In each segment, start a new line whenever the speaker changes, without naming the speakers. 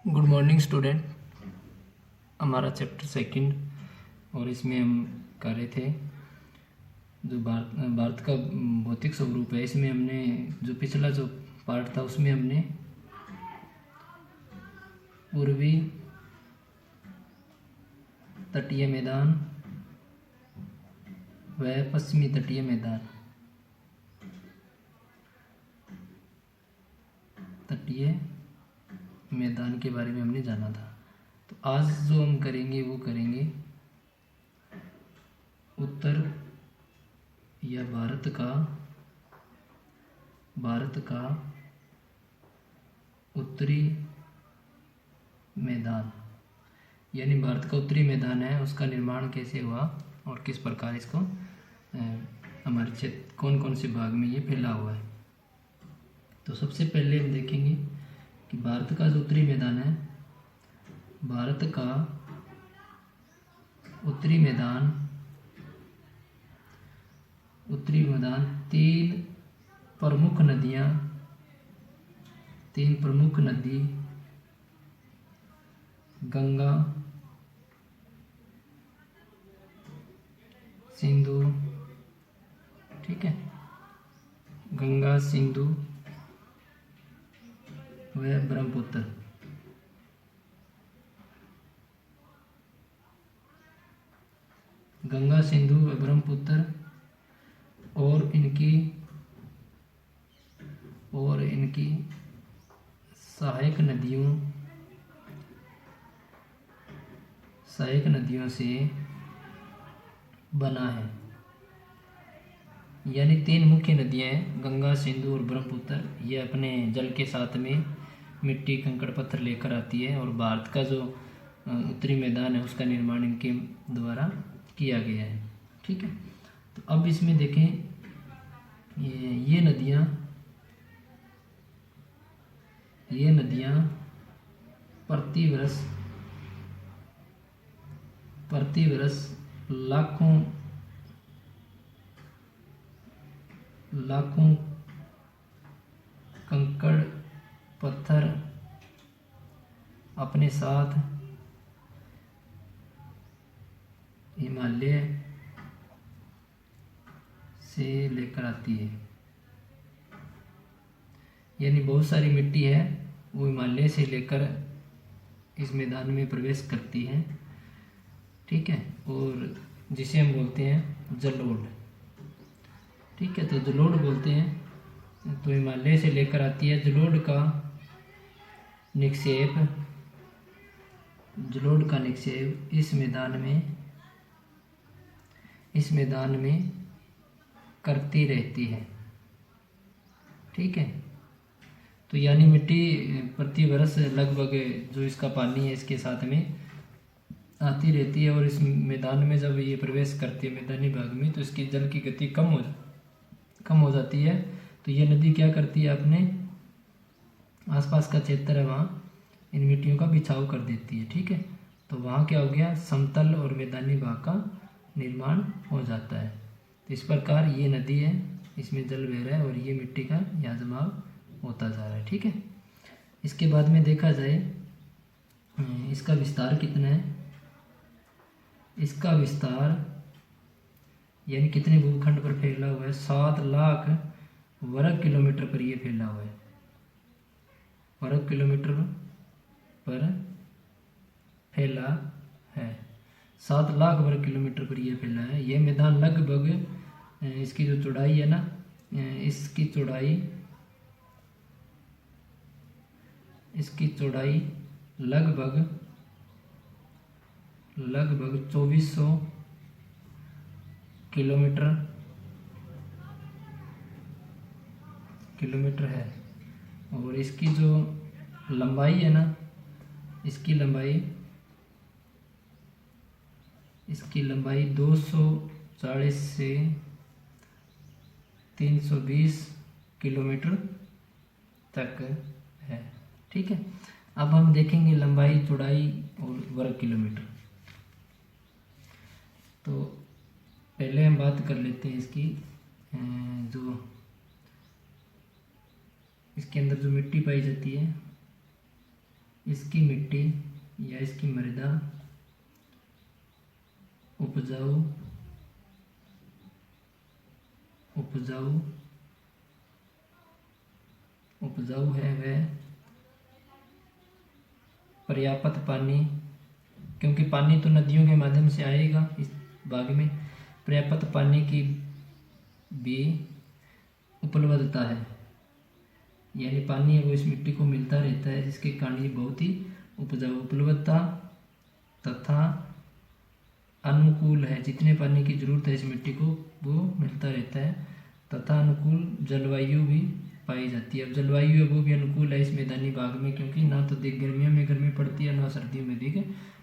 Good morning student. हमारा chapter second और इसमें हम कर रहे थे जो भारत का भौतिक स्वरूप है। इसमें हमने जो पिछला जो पार्ट था उसमें हमने पूर्वी तटीय मैदान व पश्चिमी तटीय मैदान के बारे में हमने जाना था। तो आज जो हम करेंगे वो करेंगे उत्तर या भारत का उत्तरी मैदान, यानी भारत का उत्तरी मैदान है उसका निर्माण कैसे हुआ और किस प्रकार इसको हमारे क्षेत्र कौन कौन से भाग में ये फैला हुआ है। तो सबसे पहले हम देखेंगे कि भारत का जो उत्तरी मैदान है, भारत का उत्तरी मैदान तीन प्रमुख नदी गंगा, सिंधु, ठीक है, गंगा, सिंधु व ब्रह्मपुत्र, गंगा, सिंधु व ब्रह्मपुत्र और इनकी सहायक नदियों से बना है। यानी तीन मुख्य नदियां हैं, गंगा, सिंधु और ब्रह्मपुत्र। ये अपने जल के साथ में मिट्टी, कंकड़, पत्थर लेकर आती है और भारत का जो उत्तरी मैदान है उसका निर्माण इनके द्वारा किया गया है। ठीक है, तो अब इसमें देखें ये नदियां प्रति वर्ष लाखों कंकड़ पत्थर अपने साथ हिमालय से लेकर आती है। यानी बहुत सारी मिट्टी है वो हिमालय से लेकर इस मैदान में प्रवेश करती है। ठीक है, और जिसे हम बोलते हैं जलोढ़। ठीक है, तो जलोढ़ बोलते हैं। तो हिमालय से लेकर आती है। जलोढ़ का निक्षेप इस मैदान में करती रहती है। ठीक है, तो यानी मिट्टी प्रति वर्ष लगभग जो इसका पानी है इसके साथ में आती रहती है और इस मैदान में जब ये प्रवेश करती है मैदानी भाग में, तो इसकी जल की गति कम हो जाती है। तो ये नदी क्या करती है, अपने आसपास का क्षेत्र है वहाँ इन मिट्टियों का बिछाव कर देती है। ठीक है, तो वहाँ क्या हो गया, समतल और मैदानी भाग का निर्माण हो जाता है। तो इस प्रकार ये नदी है, इसमें जल बह रहा है और ये मिट्टी का यहाँ जमाव होता जा रहा है। ठीक है, इसके बाद में देखा जाए इसका विस्तार कितना है। इसका विस्तार यानी कितने भूखंड पर फैला हुआ है, 7 लाख वर्ग किलोमीटर पर ये फैला हुआ है। वर्ग किलोमीटर पर फैला है, 7 लाख वर्ग किलोमीटर पर यह फैला है। यह मैदान लगभग इसकी जो चौड़ाई है ना, इसकी चौड़ाई लगभग 2400 किलोमीटर है और इसकी जो लंबाई है ना, इसकी लंबाई 240 से 320 किलोमीटर तक है। ठीक है, अब हम देखेंगे लंबाई, चौड़ाई और वर्ग किलोमीटर। तो पहले हम बात कर लेते हैं इसकी जो इसके अंदर जो मिट्टी पाई जाती है इसकी मिट्टी या इसकी मृदा उपजाऊ उपजाऊ उपजाऊ है, वह पर्याप्त पानी, क्योंकि पानी तो नदियों के माध्यम से आएगा इस बाग में, पर्याप्त पानी की भी उपलब्धता है, यानी पानी है वो इस मिट्टी को मिलता रहता है, जिसके कारण ये बहुत ही उपजाऊ, उपलब्धता तथा अनुकूल है, जितने पानी की जरूरत है इस मिट्टी को वो मिलता रहता है, तथा अनुकूल जलवायु भी पाई जाती है। अब जलवायु है वो भी अनुकूल है इस मैदानी भाग में, क्योंकि ना तो देख गर्मियों में गर्मी पड़ती है, ना सर्दियों में देख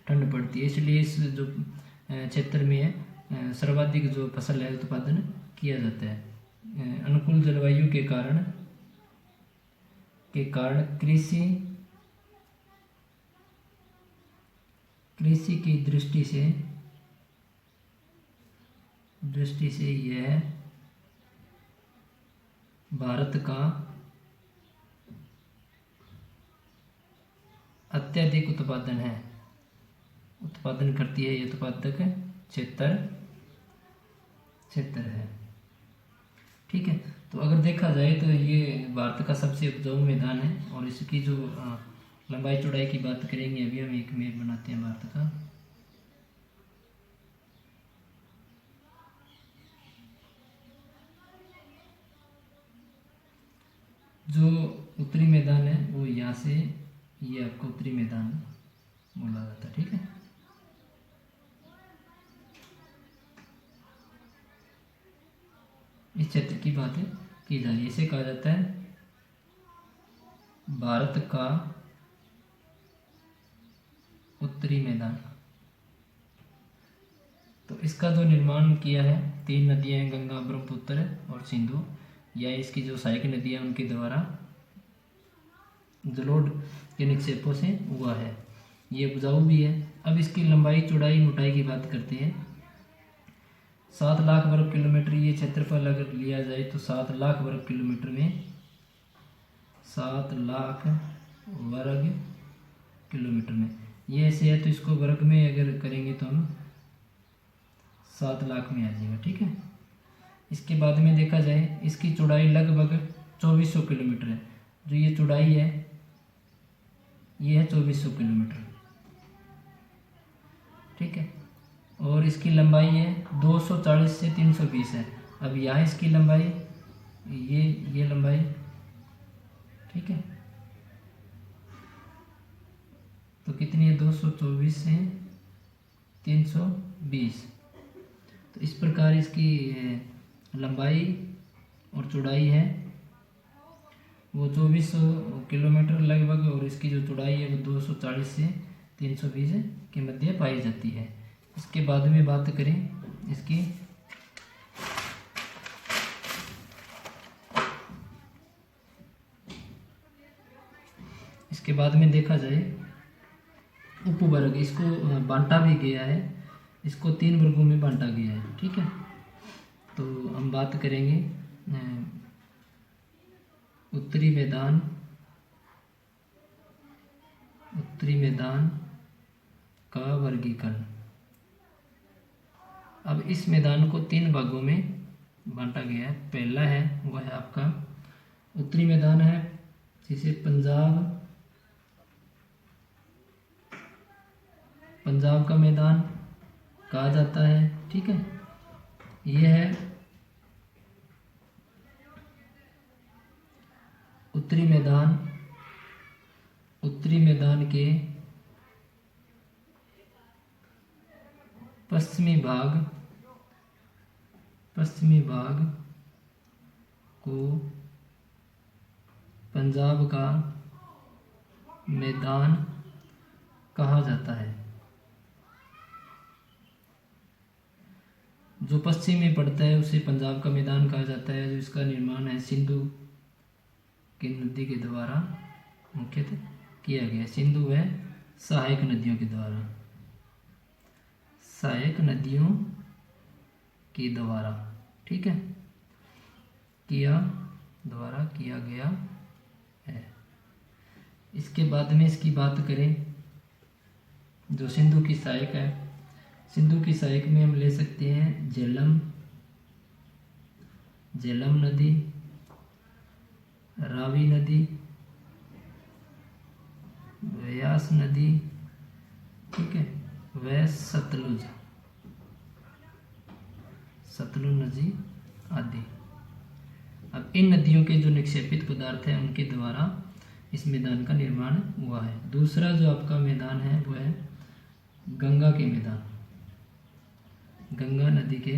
ठंड पड़ती है, इसलिए इस जो क्षेत्र में है सर्वाधिक जो फसल है उत्पादन किया जाता है। अनुकूल जलवायु के कारण कृषि की दृष्टि से यह भारत का अत्यधिक उत्पादन करती है, ये उत्पादक क्षेत्र है। ठीक है, तो अगर देखा जाए तो ये भारत का सबसे उपजाऊ मैदान है, और इसकी जो लंबाई चौड़ाई की बात करेंगे, अभी हम एक मैप बनाते हैं भारत का। जो उत्तरी मैदान है वो यहाँ से, ये आपका उत्तरी मैदान बोला जाता है। ठीक है, इस क्षेत्र की बात की जा रही है, इसे कहा जाता है भारत का उत्तरी मैदान। तो इसका जो निर्माण किया है, 3 नदियां हैं, गंगा, ब्रह्मपुत्र और सिंधु, या इसकी जो सहायक नदियां उनके द्वारा जलोढ़ के निक्षेपों से हुआ है, ये उपजाऊ भी है। अब इसकी लंबाई चौड़ाई मोटाई की बात करते हैं। 7 लाख वर्ग किलोमीटर ये क्षेत्रफल अगर लिया जाए तो 7 लाख वर्ग किलोमीटर में 7 लाख वर्ग किलोमीटर में ये ऐसे है, तो इसको वर्ग में अगर करेंगे तो हम 7 लाख में आ जाएगा। ठीक है, इसके बाद में देखा जाए इसकी चौड़ाई लगभग 2400 किलोमीटर है, जो ये चौड़ाई है ये है 2400 किलोमीटर। ठीक है, और इसकी लंबाई है 240 से 320 है। अब यहाँ इसकी लंबाई ये लंबाई, ठीक है, तो कितनी है 224 से 320। तो इस प्रकार इसकी लंबाई और चौड़ाई है वो 2400 किलोमीटर लगभग, और इसकी जो चौड़ाई है वो 240 से 320 के मध्य पाई जाती है। इसके बाद में बात करें इसके बाद में देखा जाए उपवर्ग, इसको बांटा भी गया है, इसको 3 वर्गों में बांटा गया है। ठीक है, तो हम बात करेंगे उत्तरी मैदान का वर्गीकरण। अब इस मैदान को 3 भागों में बांटा गया है। पहला है वह है आपका उत्तरी मैदान है, जिसे पंजाब का मैदान कहा जाता है। ठीक है, यह है उत्तरी मैदान के पश्चिमी भाग को पंजाब का मैदान कहा जाता है। जो पश्चिम में पड़ता है उसे पंजाब का मैदान कहा जाता है। जो इसका निर्माण है सिंधु की नदी के द्वारा मुख्यतः किया गया। सिंधु है सहायक नदियों के द्वारा, ठीक है, किया गया है। इसके बाद में इसकी बात करें जो सिंधु की सहायक है, सिंधु की सहायक में हम ले सकते हैं झेलम, झेलम नदी, रावी नदी, व्यास नदी, ठीक है, व सतलुज, सतलुज नदी आदि। अब इन नदियों के जो निक्षेपित पदार्थ है उनके द्वारा इस मैदान का निर्माण हुआ है। दूसरा जो आपका मैदान है वो है गंगा के मैदान, गंगा नदी के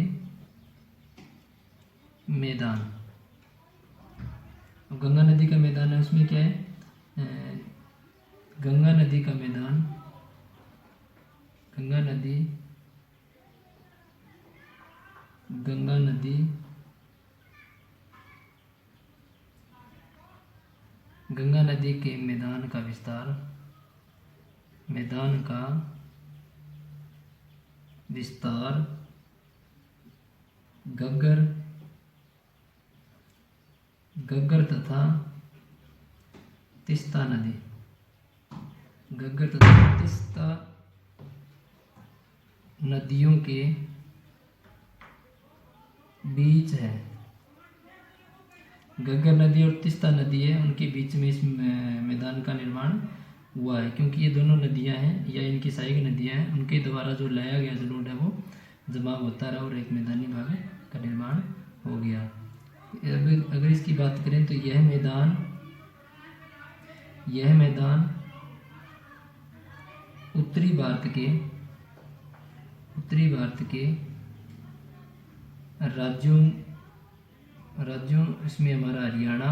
मैदान। अब गंगा नदी का मैदान है, उसमें क्या है, गंगा नदी का मैदान, गंगा नदी, गंगा नदी गंगा नदी के मैदान का विस्तार, मैदान का विस्तार घग्गर, घग्गर तथा तीस्ता नदी, घग्गर तथा तीस्ता नदियों के बीच है। घग्गर नदी और तीस्ता नदी है, उनके बीच में इस मैदान का निर्माण हुआ है, क्योंकि ये दोनों नदियां हैं या इनकी सहायक नदियां हैं, उनके द्वारा जो लाया गया जो लोड है वो जमा होता रहा और एक मैदानी भाग का निर्माण हो गया। अगर इसकी बात करें तो यह मैदान उत्तरी भारत के राज्यों इसमें हमारा हरियाणा,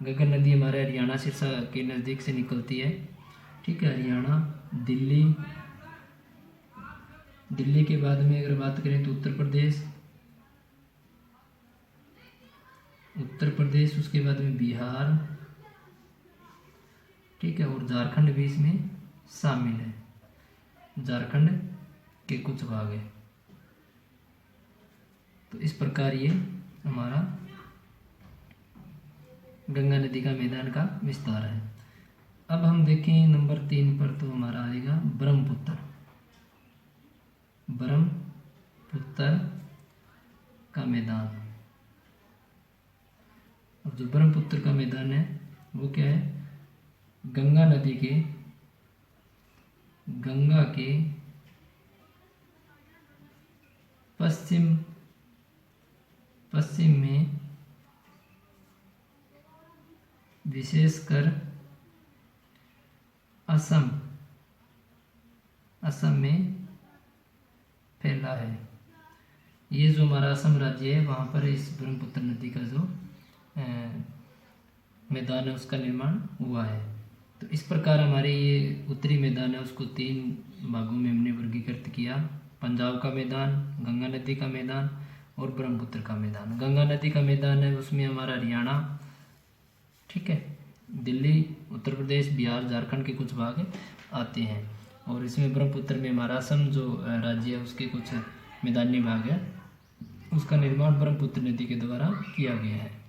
घग्गर नदी हमारे हरियाणा सिरसा के नज़दीक से निकलती है, ठीक है, हरियाणा, दिल्ली के बाद में अगर बात करें तो उत्तर प्रदेश, उसके बाद में बिहार, ठीक है, और झारखंड भी इसमें शामिल है, झारखंड के कुछ भाग है। तो इस प्रकार ये हमारा गंगा नदी का मैदान का विस्तार है। अब हम देखें नंबर 3 पर, तो हमारा आएगा ब्रह्मपुत्र का मैदान। अब जो ब्रह्मपुत्र का मैदान है वो क्या है, गंगा के पश्चिम में विशेषकर असम में फैला है। ये जो हमारा असम राज्य है वहाँ पर इस ब्रह्मपुत्र नदी का जो मैदान है उसका निर्माण हुआ है। तो इस प्रकार हमारे ये उत्तरी मैदान है उसको 3 भागों में हमने वर्गीकृत किया, पंजाब का मैदान, गंगा नदी का मैदान और ब्रह्मपुत्र का मैदान। गंगा नदी का मैदान है उसमें हमारा हरियाणा, ठीक है, दिल्ली, उत्तर प्रदेश, बिहार, झारखंड के कुछ भाग आते हैं, और इसमें ब्रह्मपुत्र में हमारा असम जो राज्य है उसके कुछ मैदानी भाग है, उसका निर्माण ब्रह्मपुत्र नदी के द्वारा किया गया है।